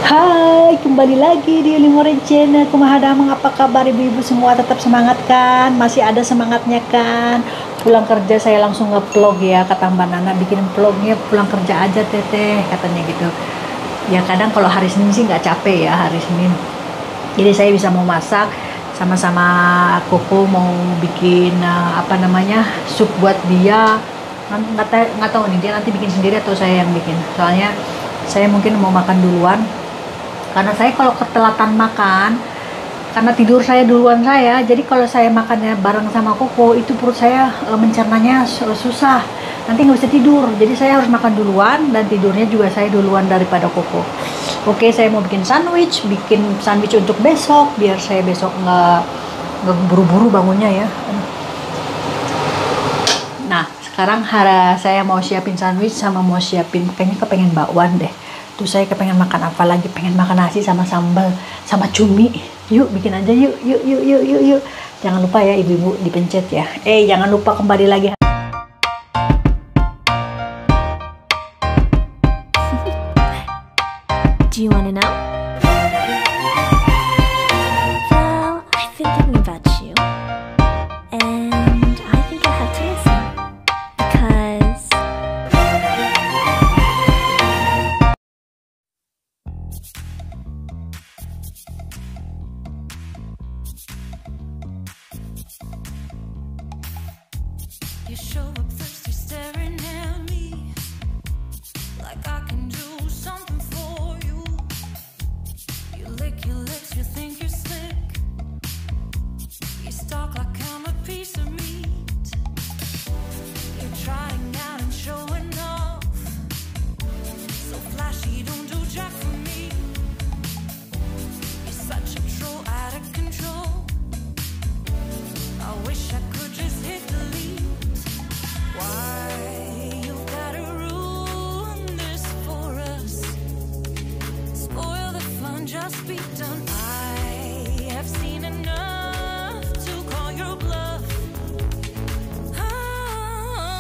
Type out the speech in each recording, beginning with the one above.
Hai, kembali lagi di Limoren Channel. Kumaha damang, apa kabar ibu-ibu semua? Tetap semangat kan? Masih ada semangatnya kan? Pulang kerja saya langsung nge-vlog ya, kata Mbak Nana, bikin vlognya pulang kerja aja teteh, katanya gitu. Ya kadang kalau hari Senin sih nggak capek ya hari Senin. Jadi saya bisa mau masak, sama-sama Koko mau bikin apa namanya, sup buat dia. Nggak tahu nih dia nanti bikin sendiri atau saya yang bikin. Soalnya saya mungkin mau makan duluan, karena saya kalau ketelatan makan, karena tidur saya duluan saya, jadi kalau saya makannya bareng sama Koko itu perut saya mencernanya susah, nanti nggak bisa tidur. Jadi saya harus makan duluan dan tidurnya juga saya duluan daripada Koko. Oke, saya mau bikin sandwich untuk besok, biar saya besok nggak buru-buru bangunnya ya. Nah, sekarang saya mau siapin sandwich sama mau siapin, kayaknya kepengen bakwan deh. Tuh saya kepengen makan apa lagi, pengen makan nasi sama sambal sama cumi. Yuk bikin aja yuk, yuk. Jangan lupa ya ibu-ibu dipencet ya. Jangan lupa kembali lagi. Do you wanna know? Well, I've been thinking about you, and I think you'll have to listen, because you show up thirsty, staring at me like I can do something for you. You lick your lips, you think you're slick. You stalk like I'm a piece of meat. You're trying out and showing off, so flashy, don't do jack for me. You're such a troll, out of control. I wish I could just hit delete. Why you gotta ruin this for us? Spoil the fun, just be done. I have seen enough to call your bluff. Oh,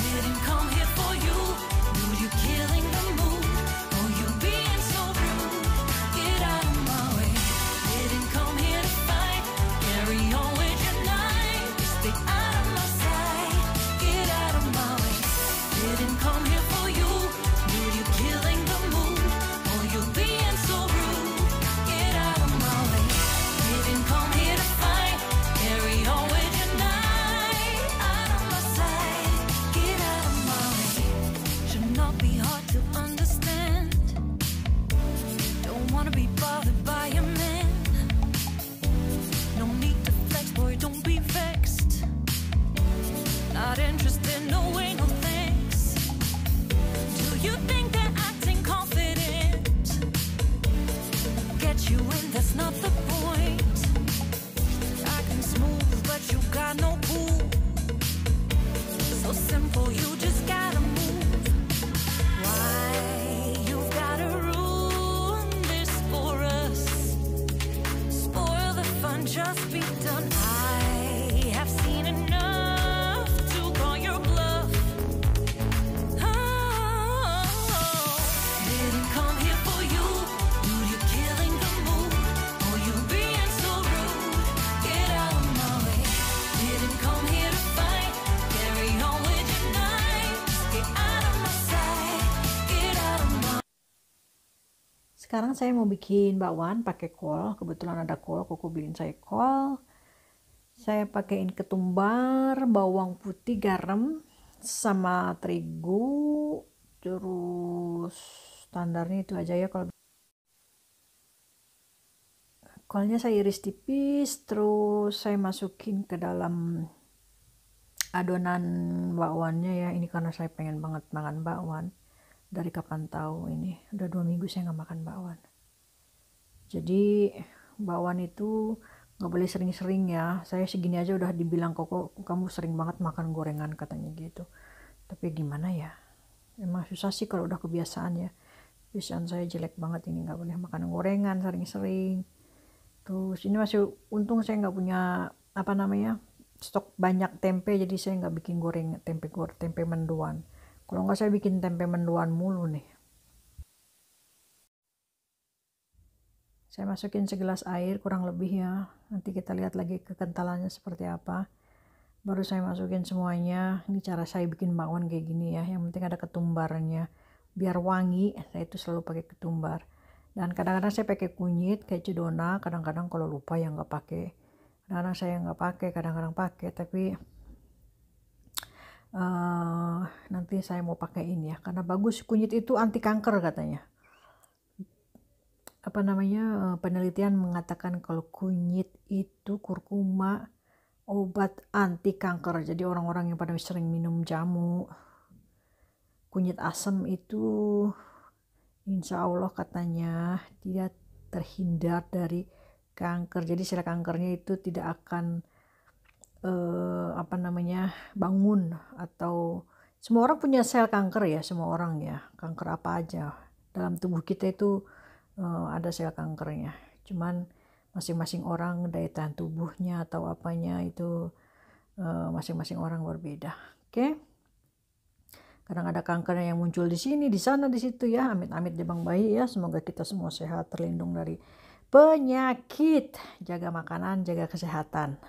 didn't come here for you. Knew you killing the mood. Oh, you being so rude. Get out of my way. Didn't come here to fight. Carry on with your night. Stay out of my sight. Get out of my way. Didn't come here for you. Knew you killing the mood. Oh, you being so rude. Get out of my way. Didn't come here to fight. Carry on with your night. Out of my sight. Get out of my way. Should not be hard to understand. Don't wanna be bothered by a man. No need to flex, boy, don't be vexed. Not interested, no way, no thanks. Do you think that acting confident get you in? That's not the point. Acting smooth, but you got no cool. So simple, you just gotta move. Why you gotta ruin this for us? Spoil the fun, just be done. I have seen enough to call your bluff. Oh, didn't come here for you. Knew you killing the mood. Oh, you being so rude. Get out of my way. Didn't come here to fight. Carry on with your night. Get out of my sight. Get out of my. Sekarang saya mau bikin bakwan pakai kol. Kebetulan ada kol, Koko beliin saya kol. Saya pakaiin ketumbar, bawang putih, garam, sama terigu. Terus standarnya itu aja ya. Kalau kolnya saya iris tipis, terus saya masukin ke dalam adonan bakwannya ya. Ini karena saya pengen banget makan bakwan. Dari kapan tahu ini, udah 2 minggu saya nggak makan bakwan. Jadi bakwan itu nggak boleh sering-sering ya. Saya segini aja udah dibilang Koko, kamu sering banget makan gorengan, katanya gitu. Tapi gimana ya, emang susah sih kalau udah kebiasaan ya. Kebiasaan saya jelek banget ini, nggak boleh makan gorengan sering-sering. Terus ini masih untung saya nggak punya apa namanya stok banyak tempe, jadi saya nggak bikin tempe mendoan. Kalau nggak saya bikin tempe mendoan mulu nih. Saya masukin segelas air kurang lebih ya. Nanti kita lihat lagi kekentalannya seperti apa. Baru saya masukin semuanya. Ini cara saya bikin bakwan kayak gini ya. Yang penting ada ketumbarnya. Biar wangi, saya itu selalu pakai ketumbar. Dan kadang-kadang saya pakai kunyit kayak cedona. Kadang-kadang kalau lupa ya nggak pakai. Kadang-kadang saya nggak pakai, kadang-kadang pakai. Tapi nanti saya mau pakai ini ya. Karena bagus, kunyit itu anti kanker katanya. Apa namanya, penelitian mengatakan kalau kunyit itu kurkuma obat anti kanker. Jadi orang-orang yang pada sering minum jamu kunyit asam itu insya Allah katanya tidak terhindar dari kanker. Jadi sel kankernya itu tidak akan apa namanya, bangun. Atau semua orang punya sel kanker ya, semua orang ya, kanker apa aja dalam tubuh kita itu ada sel kankernya. Cuman masing-masing orang daya tahan tubuhnya atau apanya itu masing-masing orang berbeda. Oke. Kadang ada kanker yang muncul di sini, di sana, di situ ya. Amit-amit deh Bang Bayi ya. Semoga kita semua sehat, terlindung dari penyakit. Jaga makanan, jaga kesehatan.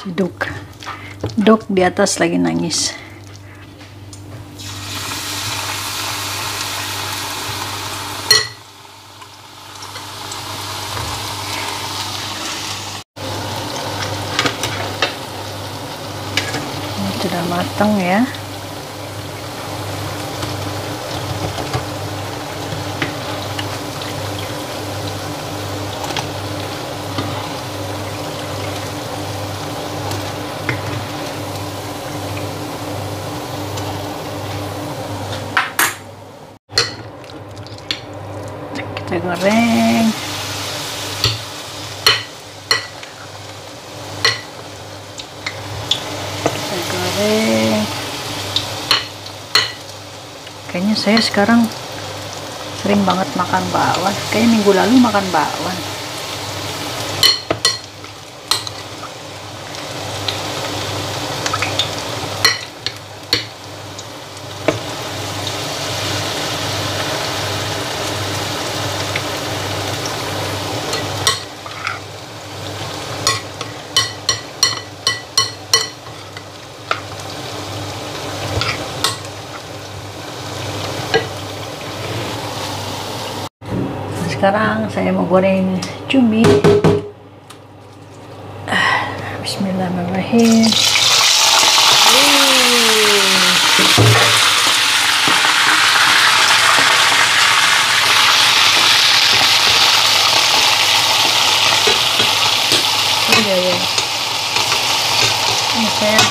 Si Dok di atas lagi nangis. Sudah matang ya. Kita goreng. Kayaknya saya sekarang sering banget makan bakwan. Kayaknya minggu lalu makan bakwan. Sekarang saya mau goreng cumi. Bismillahirrahmanirrahim. Ya. Ini saya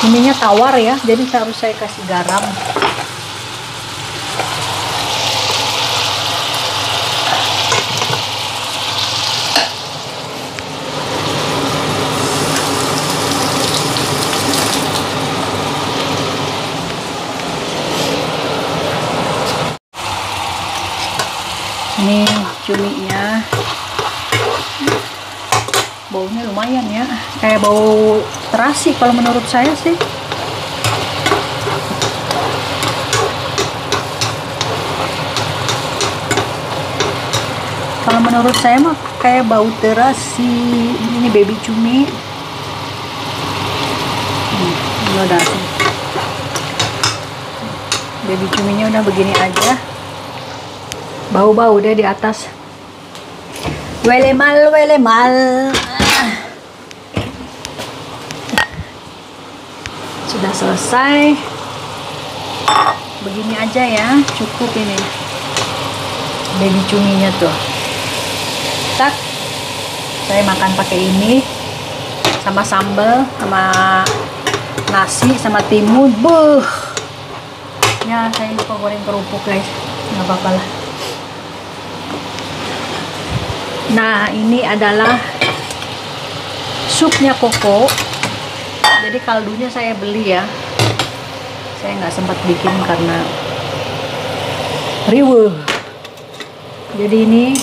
cuminya tawar ya, jadi harus saya kasih garam. Ini cuminya baunya lumayan ya, kayak bau terasi kalau menurut saya sih. Kalau menurut saya mah kayak bau terasi. Ini baby cumi. Udah sih. Baby cuminya udah begini aja. Bau-bau deh di atas. Welemal. Sudah selesai. Begini aja ya, cukup ini. Baby cuminya tuh. Tak. Saya makan pakai ini sama sambal, sama nasi, sama timun. Buh. Ya, saya lupa goreng kerupuk guys. Nggak apa-apa lah. Nah, ini adalah supnya koko. Jadi kaldunya saya beli ya. Saya nggak sempat bikin karena riweuh. Jadi ini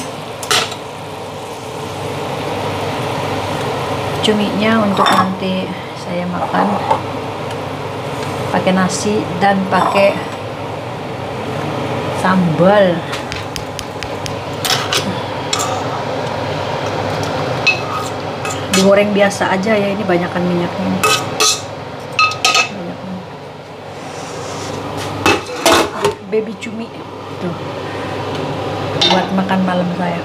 cuminya untuk nanti saya makan pakai nasi dan pakai sambal. Digoreng biasa aja ya, ini banyakan minyaknya nih. Baby cumi tuh buat makan malam saya.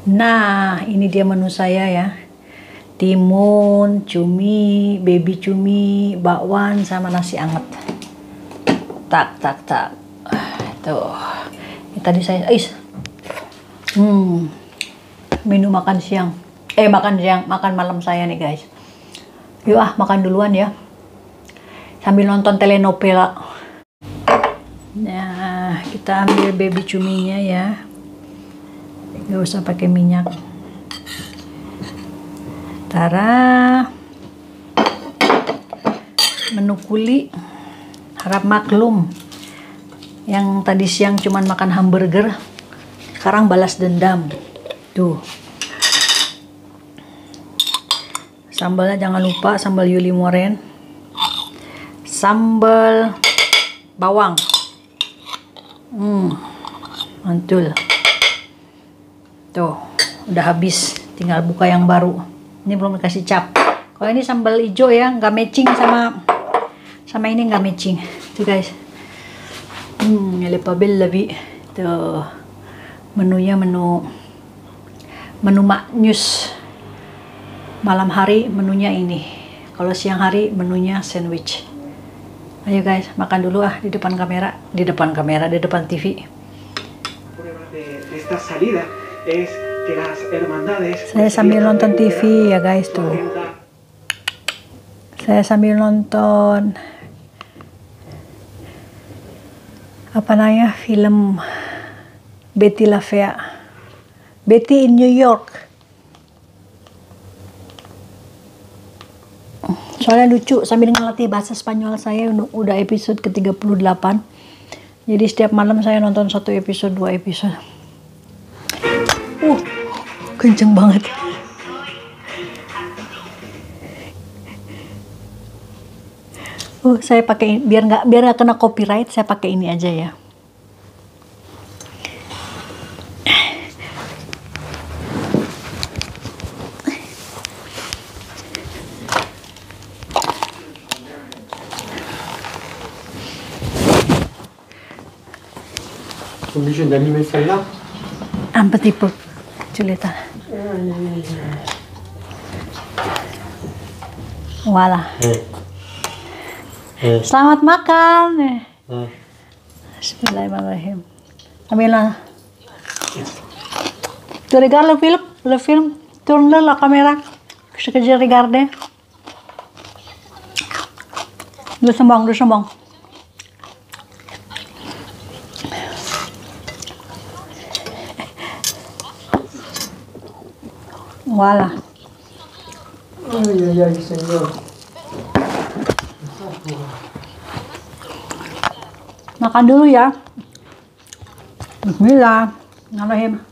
Nah, ini dia menu saya ya. Timun, cumi, baby cumi, bakwan sama nasi anget. Tak. Tuh. Ini tadi saya menu makan siang. Makan malam saya nih, guys. Yuk makan duluan ya. Sambil nonton telenovela. Nah, kita ambil baby cuminya ya. Gak usah pakai minyak. Tara. Menu kuli. Harap maklum. Yang tadi siang cuman makan hamburger, sekarang balas dendam. Tuh. Sambalnya jangan lupa sambal Yuli Moren. Sambal bawang. Mantul. Tuh, udah habis, tinggal buka yang baru. Ini belum dikasih cap. Kalau ini sambal hijau ya, nggak matching sama ini, nggak matching. Tuh guys. Lepas lebih. Tuh. Menunya menu maknyus. Malam hari menunya ini. Kalau siang hari menunya sandwich. Ayo guys, makan dulu di depan kamera, di depan TV. Saya sambil nonton TV ya guys tuh. Saya sambil nonton film Betty La Fea. Betty in New York. Soalnya lucu, sambil ngelatih bahasa Spanyol saya udah episode ke-38. Jadi setiap malam saya nonton 1 episode, 2 episode. Kenceng banget. Saya pakai biar nggak kena copyright, saya pakai ini aja ya. Obligé d'allumer celle-là. Un petit peu, Julieta. Voilà. Selamat makan. Bismillahirrahmanirrahim. Amila. Tu regardes le film, tourne la caméra. Ce que je regardais. Doucement. Voilà. Aïe, Seigneur. Makan dulu ya. Bismillahirrahmanirrahim.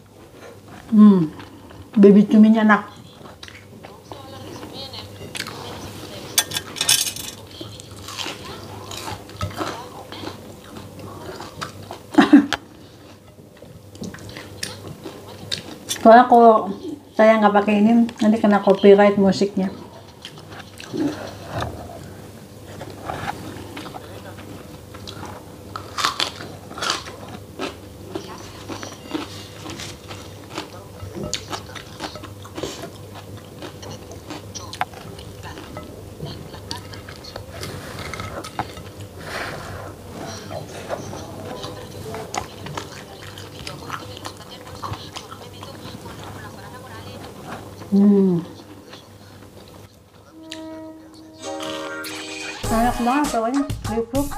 Baby cuminya enak. Soalnya kalau saya nggak pakai ini nanti kena copyright musiknya. Enak banget pokoknya, kriuk-kriuk.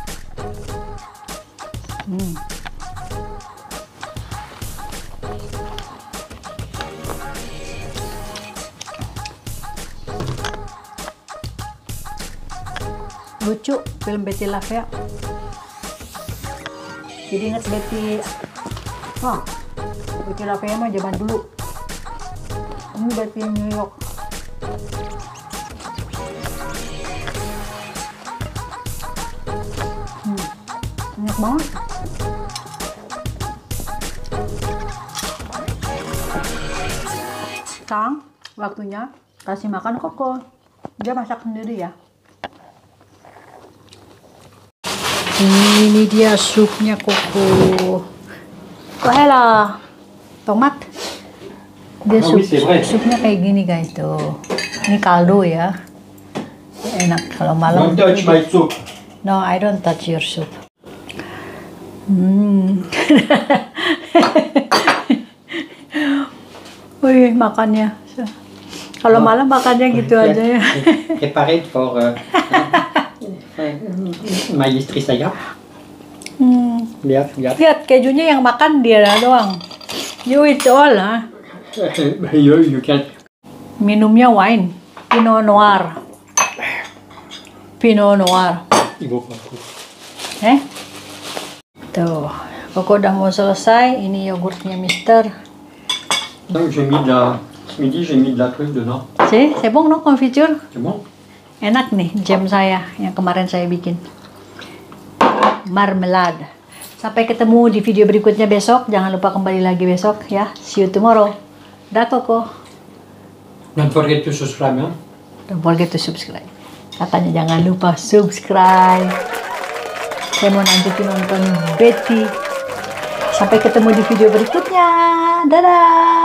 Lucu film Betty La Fea. Jadi ingat Betty La Fea mah zaman dulu. Ini Betty New York. Enak banget. Sekarang waktunya kasih makan Koko. Dia masak sendiri ya. Ini dia supnya Koko. Kok hello. Tomat. Dia Ah oui, c'est vrai. supnya kayak gini guys tuh. Ini kaldu ya. Enak kalau malam. Don't touch my soup. No, I don't touch your soup. Wih, makannya. Kalau malam makannya gitu aja ya. Préparé pour Maestri saya. Lihat, lihat. Lihat kejunya yang makan dia doang. You eat all, ha? You can. Minumnya wine, Pinot Noir. Pinot Noir. Il vaut pas le coup. Tuh, Koko udah mau selesai. Ini yogurtnya Mister. Donc j'ai mis de la. Ce midi j'ai mis de la truffe dedans. See, c'est bon, no? Confiture. C'est bon? Enak nih jam saya yang kemarin saya bikin. Marmelade. Sampai ketemu di video berikutnya besok. Jangan lupa kembali lagi besok ya. See you tomorrow. Dah Koko. Don't forget to subscribe, hein? Don't forget to subscribe. Katanya jangan lupa subscribe. Saya mau lanjutin nonton Betty. Sampai ketemu di video berikutnya. Dadah.